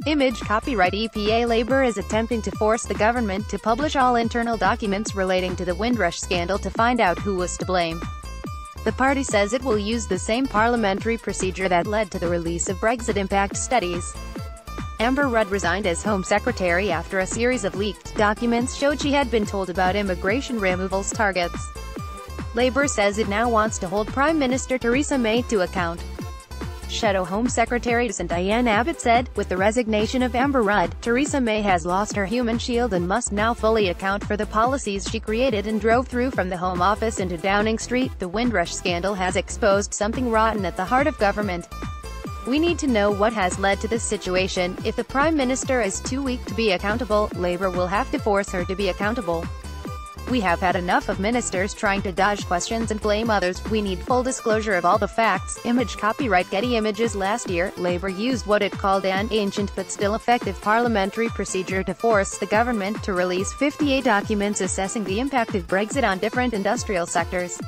Image copyright EPA Labour is attempting to force the government to publish all internal documents relating to the Windrush scandal to find out who was to blame. The party says it will use the same parliamentary procedure that led to the release of Brexit impact studies. Amber Rudd resigned as Home Secretary after a series of leaked documents showed she had been told about immigration removals targets. Labour says it now wants to hold Prime Minister Theresa May to account. Shadow Home Secretary Diane Abbott said, with the resignation of Amber Rudd, Theresa May has lost her human shield and must now fully account for the policies she created and drove through from the Home Office into Downing Street. The Windrush scandal has exposed something rotten at the heart of government. We need to know what has led to this situation. If the Prime Minister is too weak to be accountable, Labour will have to force her to be accountable. We have had enough of ministers trying to dodge questions and blame others. We need full disclosure of all the facts. Image copyright Getty Images. Last year, Labour used what it called an ancient but still effective parliamentary procedure to force the government to release 58 documents assessing the impact of Brexit on different industrial sectors.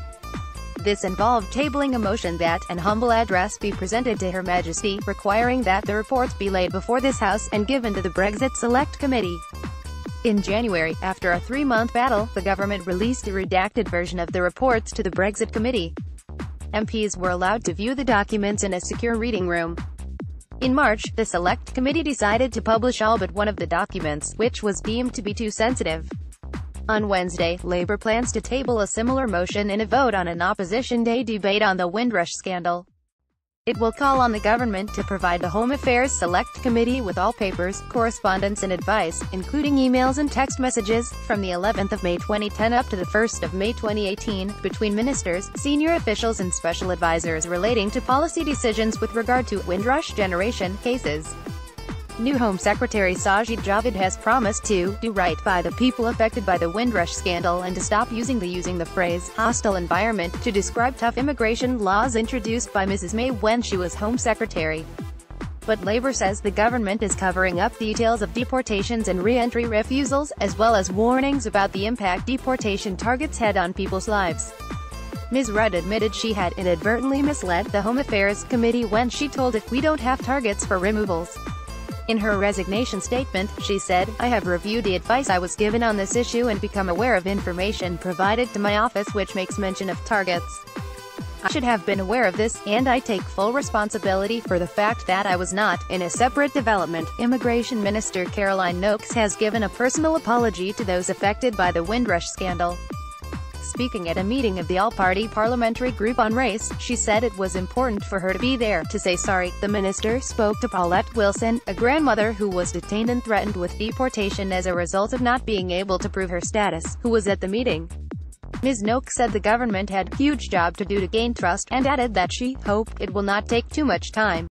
This involved tabling a motion that an humble address be presented to Her Majesty, requiring that the reports be laid before this House and given to the Brexit Select Committee. In January, after a 3-month battle, the government released a redacted version of the reports to the Brexit Committee. MPs were allowed to view the documents in a secure reading room. In March, the Select Committee decided to publish all but one of the documents, which was deemed to be too sensitive. On Wednesday, Labour plans to table a similar motion in a vote on an Opposition Day debate on the Windrush scandal. It will call on the government to provide the Home Affairs Select Committee with all papers, correspondence and advice, including emails and text messages, from the 11th of May 2010 up to the 1st of May 2018, between ministers, senior officials and special advisors relating to policy decisions with regard to Windrush generation cases. New Home Secretary Sajid Javid has promised to do right by the people affected by the Windrush scandal and to stop using the phrase hostile environment to describe tough immigration laws introduced by Mrs. May when she was Home Secretary. But Labour says the government is covering up details of deportations and re-entry refusals, as well as warnings about the impact deportation targets had on people's lives. Ms. Rudd admitted she had inadvertently misled the Home Affairs Committee when she told it, "We don't have targets for removals." In her resignation statement, she said, "I have reviewed the advice I was given on this issue and become aware of information provided to my office which makes mention of targets. I should have been aware of this, and I take full responsibility for the fact that I was not." In a separate development, Immigration Minister Caroline Noakes has given a personal apology to those affected by the Windrush scandal. Speaking at a meeting of the All-Party Parliamentary Group on Race, she said it was important for her to be there to say sorry. The minister spoke to Paulette Wilson, a grandmother who was detained and threatened with deportation as a result of not being able to prove her status, who was at the meeting. Ms. Noakes said the government had a huge job to do to gain trust, and added that she hoped it will not take too much time.